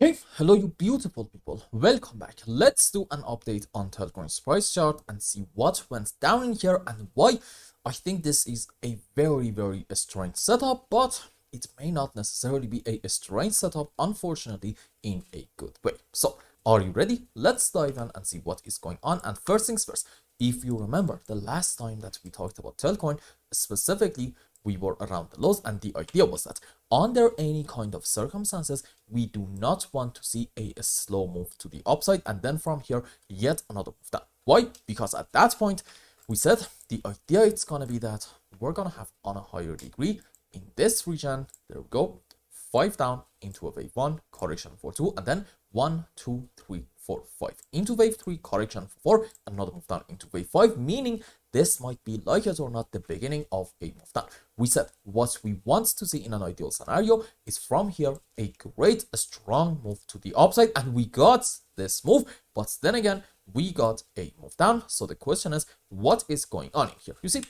Hey, hello you beautiful people, welcome back. Let's do an update on TELCOIN's price chart and see what went down in here and why. I think this is a very strange setup, but it may not necessarily be a strange setup, unfortunately, in a good way. So, are you ready? Let's dive in and see what is going on. And first things first, if you remember the last time that we talked about TELCOIN, specifically we were around the lows, and the idea was that under any kind of circumstances we do not want to see a slow move to the upside and then from here yet another move down. Why? Because at that point we said the idea it's gonna be that we're gonna have on a higher degree in this region, there we go, 5 down into a wave 1, correction for 2, and then 1 2 3 4 5 into wave 3, correction for 4, another move down into wave 5, meaning this might be, like it or not, the beginning of a move down. We said what we want to see in an ideal scenario is from here a great strong move to the upside, and we got this move, but then again we got a move down. So the question is, what is going on in here? You see,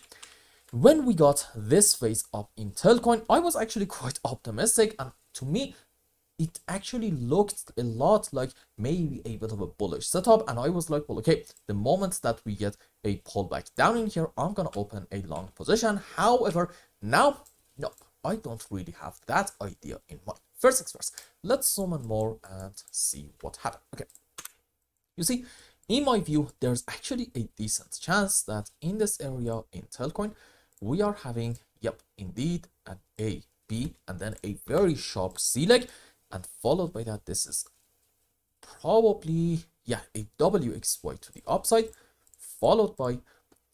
when we got this phase up in TELCOIN, I was actually quite optimistic, and to me it actually looked a lot like maybe a bit of a bullish setup, and I was like, well, okay, the moment that we get a pullback down in here, I'm gonna open a long position. However, now, no, I don't really have that idea in mind. First things first, let's zoom in more and see what happened. Okay, you see, in my view, there's actually a decent chance that in this area in TELCOIN, we are having, yep, indeed, an A, B, and then a very sharp C leg, and followed by that, this is probably, yeah, a WXY to the upside, followed by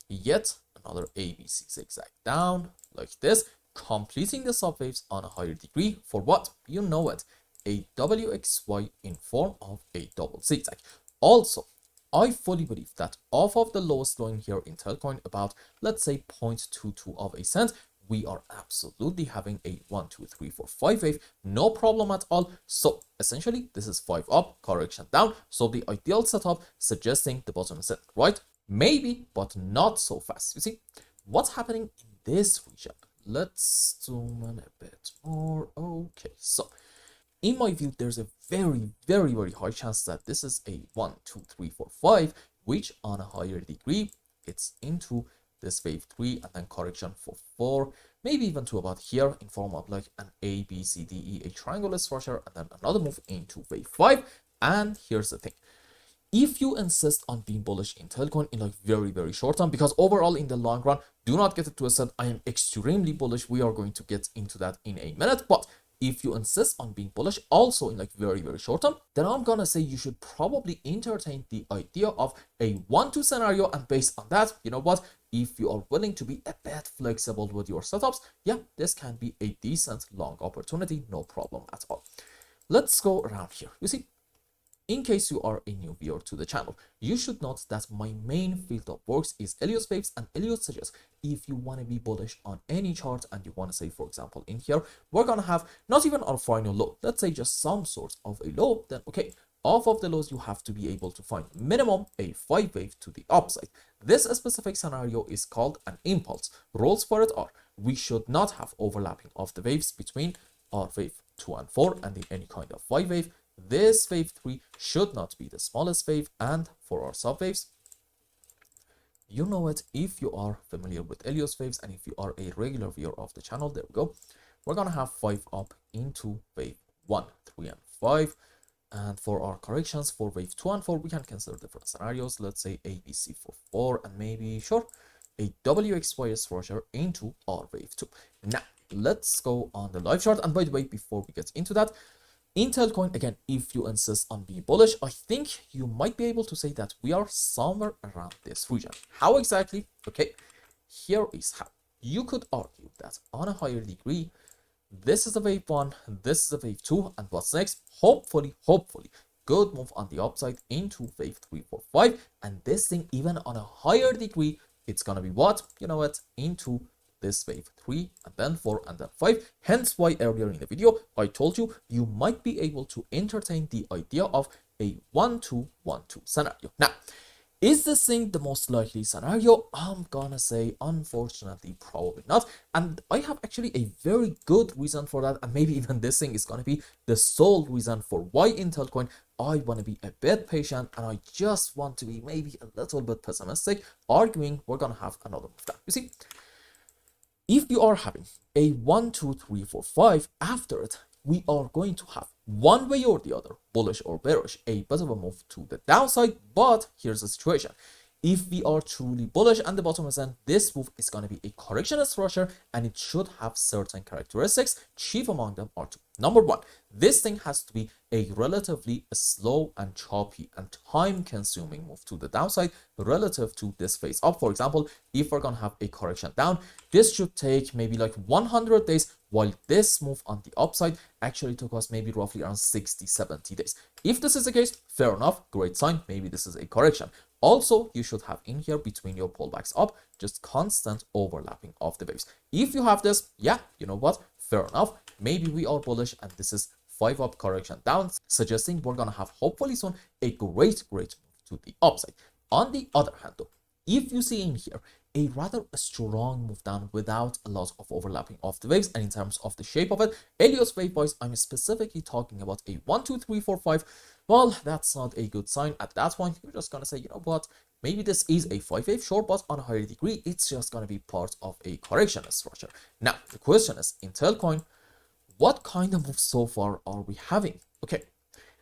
yet another ABC zigzag down like this, completing the subwaves on a higher degree for what? You know it, a WXY in form of a double zigzag. Also, I fully believe that off of the lowest line here in TELCOIN, about, let's say, 0.22 of a cent, we are absolutely having a 1 2 3 4 5 wave, no problem at all. So essentially this is 5 up, correction down, so the ideal setup suggesting the bottom is set, right? Maybe, but not so fast. You see what's happening in this region. Let's zoom in a bit more. Okay, so in my view, there's a very high chance that this is a 1 2 3 4 5, which on a higher degree it's into this wave 3 and then correction for 4, maybe even to about here in form of like an A, B, C, D, E, a triangular structure, and then another move into wave 5. And here's the thing, if you insist on being bullish in TELCOIN in like very short term, because overall in the long run, do not get it twisted, I am extremely bullish. We are going to get into that in a minute, but if you insist on being bullish also in like very short term, then I'm gonna say you should probably entertain the idea of a 1-2 scenario, and based on that, you know what, if you are willing to be a bit flexible with your setups, yeah, this can be a decent long opportunity, no problem at all. Let's go around here. You see, in case you are a new viewer to the channel, you should note that my main field of works is Elliott Waves and Elliott suggests if you want to be bullish on any chart and you want to say, for example, in here, we're going to have not even our final low, let's say just some sort of a low, then okay, off of the lows, you have to be able to find minimum a 5 wave to the upside. This specific scenario is called an impulse. Rules for it are, we should not have overlapping of the waves between our wave 2 and 4 and any kind of 5 wave. This wave 3 should not be the smallest wave, and for our subwaves, you know it if you are familiar with Elliott waves, and if you are a regular viewer of the channel, there we go. We're gonna have 5 up into wave 1, 3, and 5. And for our corrections for wave 2 and 4, we can consider different scenarios. Let's say ABC for 4, and maybe, sure, a WXY structure into our wave 2. Now, let's go on the live chart. And by the way, before we get into that, in TELCOIN, again, if you insist on being bullish, I think you might be able to say that we are somewhere around this region. How exactly? Okay, here is how. You could argue that on a higher degree, this is a wave 1, this is a wave 2, and what's next? Hopefully, good move on the upside into wave 3, 4, 5, and this thing, even on a higher degree, it's gonna be what? You know what? Into this wave 3 and then 4 and then 5. Hence why earlier in the video I told you you might be able to entertain the idea of a 1-2-1-2 scenario. Now, Is this thing the most likely scenario? I'm gonna say, unfortunately, probably not. And I have actually a very good reason for that. And maybe even this thing is gonna be the sole reason for why in TELCOIN I wanna be a bit patient and I just want to be maybe a little bit pessimistic, arguing we're gonna have another move down. You see, if you are having a 1, 2, 3, 4, 5 after it, we are going to have one way or the other, bullish or bearish, a bit of a move to the downside. But here's the situation. If we are truly bullish and the bottom is in, this move is going to be a correction structure and it should have certain characteristics. Chief among them are two. Number one, this thing has to be a relatively slow and choppy and time consuming move to the downside relative to this phase up. For example, if we're going to have a correction down, this should take maybe like 100 days, while this move on the upside actually took us maybe roughly around 60-70 days. If this is the case, fair enough, great sign, maybe this is a correction. Also, you should have in here between your pullbacks up just constant overlapping of the waves. If you have this, yeah, you know what, fair enough, maybe we are bullish and this is 5 up correction down, suggesting we're gonna have hopefully soon a great move to the upside. On the other hand though, if you see in here a rather strong move down without a lot of overlapping of the waves, and in terms of the shape of it, Elliott's Wave boys, I'm specifically talking about a 1, 2, 3, 4, 5. Well, that's not a good sign. At that point, you're just gonna say, you know what, maybe this is a 5 wave, sure, but on a higher degree, it's just gonna be part of a correction structure. Now, the question is, in TELCOIN, what kind of moves so far are we having? Okay,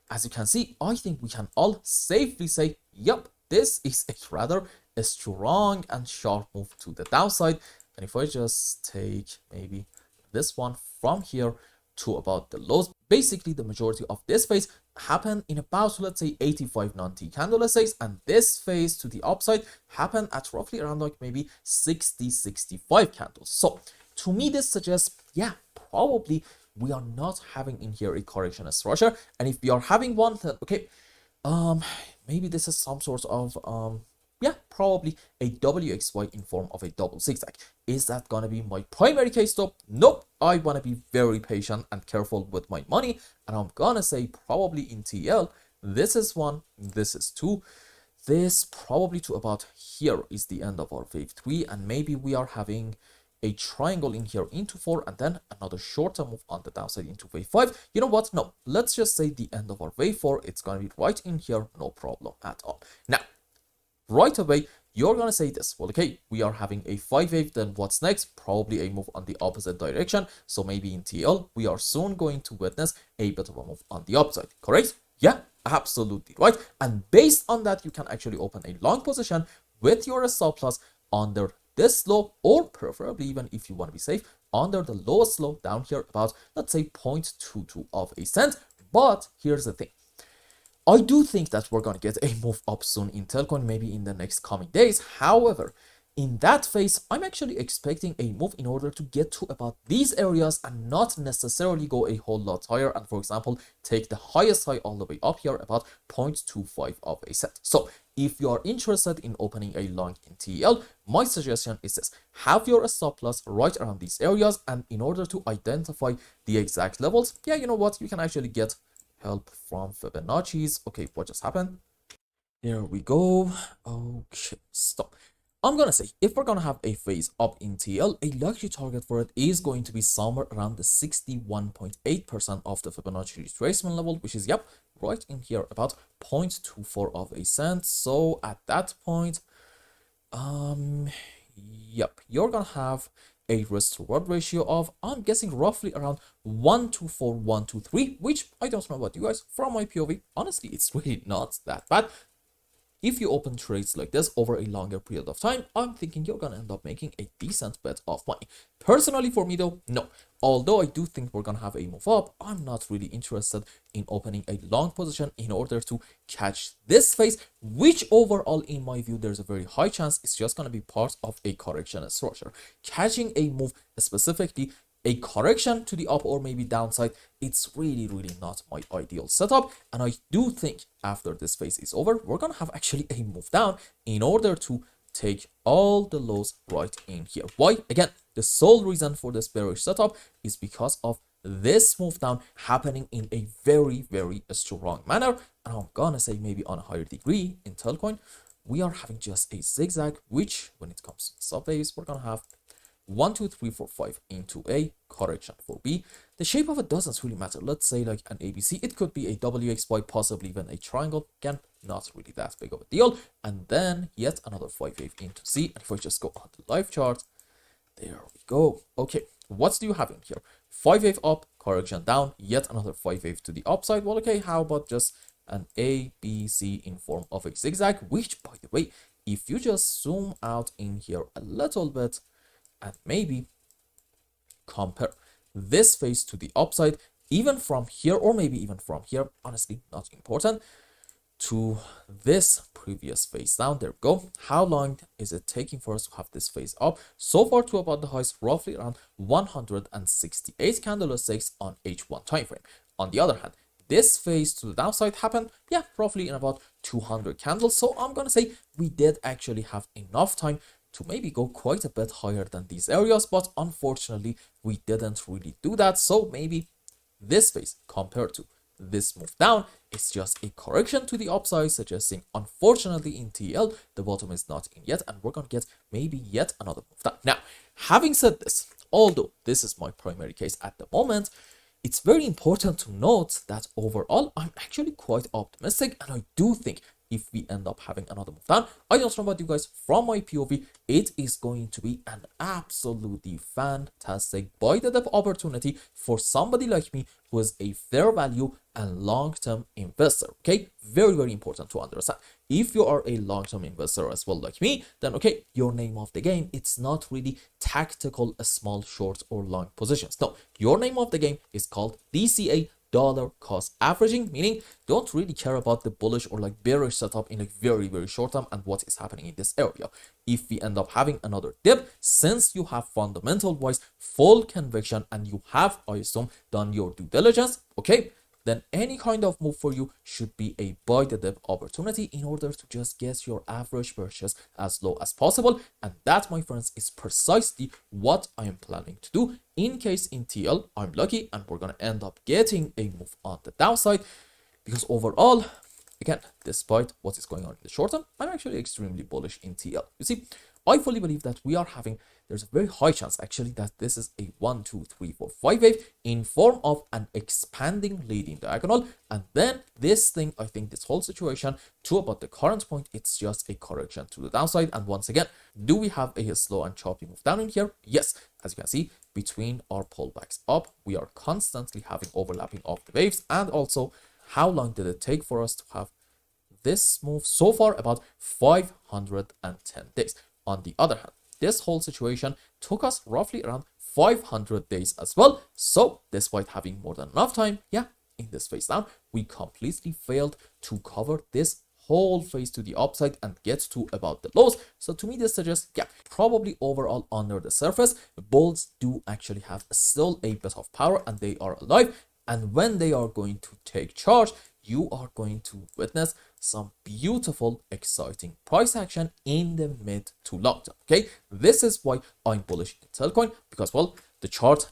as you can see, I think we can all safely say, yep, this is a rather a strong and sharp move to the downside. And if I just take maybe this one from here to about the lows, basically the majority of this phase happened in about, let's say, 85-90 candle essays, and this phase to the upside happened at roughly around like maybe 60-65 candles. So to me, this suggests, yeah, probably we are not having in here a correction structure. And if we are having one, then okay, maybe this is some sort of yeah, probably a WXY in form of a double zigzag. Is that gonna be my primary case though? Nope. I wanna be very patient and careful with my money, and I'm gonna say probably in TL, this is 1, this is 2, this probably to about here is the end of our wave 3, and maybe we are having a triangle in here into 4, and then another shorter move on the downside into wave 5. You know what? No, let's just say the end of our wave 4. It's gonna be right in here, no problem at all. Now, right away, you're gonna say this, well, okay, we are having a 5 wave, then what's next? Probably a move on the opposite direction. So maybe in TL, we are soon going to witness a bit of a move on the upside, correct? Yeah, absolutely right. And based on that, you can actually open a long position with your stop loss under this low, or preferably even if you want to be safe, under the lowest low down here about, let's say, 0.22 of a cent. But here's the thing. I do think that we're going to get a move up soon in TELCOIN, maybe in the next coming days. However, in that phase, I'm actually expecting a move in order to get to about these areas and not necessarily go a whole lot higher. And for example, take the highest high all the way up here about 0.25 of a cent. So if you are interested in opening a long in TL, my suggestion is this: have your stop loss right around these areas. And in order to identify the exact levels, yeah, you know what, you can actually get help from Fibonacci's. Okay, what just happened? There we go. Okay, stop. I'm gonna say, if we're gonna have a phase up in TL, a likely target for it is going to be somewhere around the 61.8% of the Fibonacci retracement level, which is, yep, right in here, about 0.24 of a cent. So at that point, yep, you're gonna have a risk to reward ratio of, I'm guessing, roughly around 1 to 4, 1 to 3, which I don't know about you guys. From my POV, honestly, it's really not that bad. If you open trades like this over a longer period of time, I'm thinking you're gonna end up making a decent bit of money. Personally, for me though, no. Although I do think we're gonna have a move up, I'm not really interested in opening a long position in order to catch this phase, which overall, in my view, there's a very high chance it's just gonna be part of a correction structure. Catching a move, specifically a correction to the up or maybe downside, it's really not my ideal setup. And I do think after this phase is over, we're gonna have actually a move down in order to take all the lows right in here. Why? Again, the sole reason for this bearish setup is because of this move down happening in a very strong manner. And I'm gonna say maybe on a higher degree in TELCOIN, we are having just a zigzag, which when it comes to subwaves, we're gonna have 1, 2, 3, 4, 5 into a correction for B. The shape of it doesn't really matter. Let's say like an ABC, it could be a WXY, possibly even a triangle. Again, not really that big of a deal. And then yet another 5 wave into C. And if I just go on the live chart, there we go. Okay, what do you have in here? 5 wave up, correction down, yet another 5 wave to the upside. Well, okay, how about just an A, B, C in form of a zigzag, which, by the way, if you just zoom out in here a little bit and maybe compare this phase to the upside, even from here, or maybe even from here, honestly, not important, to this previous phase down, there we go. How long is it taking for us to have this phase up? So far to about the highs, roughly around 168 candlesticks on H1 time frame. On the other hand, this phase to the downside happened, yeah, roughly in about 200 candles. So I'm gonna say we did actually have enough time to maybe go quite a bit higher than these areas, but unfortunately we didn't really do that. So maybe this phase compared to this move down is just a correction to the upside, suggesting unfortunately in TL the bottom is not in yet, and we're gonna get maybe yet another move down. Now, having said this, although this is my primary case at the moment, it's very important to note that overall I'm actually quite optimistic, and I do think if we end up having another move down, I don't know about you guys, from my POV, it is going to be an absolutely fantastic buy the dip opportunity for somebody like me who is a fair value and long-term investor. Okay, very important to understand. If you are a long-term investor as well like me, then okay, your name of the game, it's not really tactical small short or long positions. No, your name of the game is called DCA, dollar cost averaging, meaning don't really care about the bullish or like bearish setup in a very short term and what is happening in this area. If we end up having another dip, since you have fundamental wise full conviction and you have, I assume, done your due diligence, okay, then any kind of move for you should be a buy the dip opportunity in order to just get your average purchase as low as possible. And that, my friends, is precisely what I am planning to do in case in TL I'm lucky and we're gonna end up getting a move on the downside. Because overall, again, despite what is going on in the short term, I'm actually extremely bullish in TL. You see, I fully believe that we are having, there's a very high chance actually that this is a 1, 2, 3, 4, 5 wave in form of an expanding leading diagonal. And then this thing, I think this whole situation to about the current point, it's just a correction to the downside. And once again, do we have a slow and choppy move down in here? Yes, as you can see, between our pullbacks up, we are constantly having overlapping of the waves. And also, how long did it take for us to have this move? So far, about 510 days. On the other hand, this whole situation took us roughly around 500 days as well. So despite having more than enough time, yeah, in this phase down, we completely failed to cover this whole phase to the upside and get to about the lows. So to me, this suggests, yeah, probably overall under the surface, bulls do actually have still a bit of power and they are alive. And when they are going to take charge, you are going to witness some beautiful, exciting price action in the mid to long term. Okay, this is why I'm bullish in TELCOIN, because, well, the chart,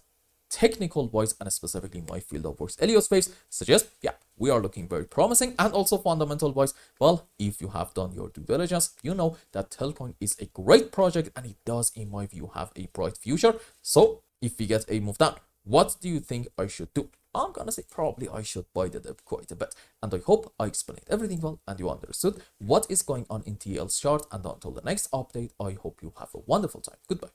technical wise, and specifically my field of works, Elliott Wave, suggests, yeah, we are looking very promising. And also fundamental wise, well, if you have done your due diligence, you know that TELCOIN is a great project and it does, in my view, have a bright future. So if we get a move down, what do you think I should do? I'm gonna say probably I should buy the dip quite a bit. And I hope I explained everything well and you understood what is going on in TL's chart. And until the next update, I hope you have a wonderful time. Goodbye.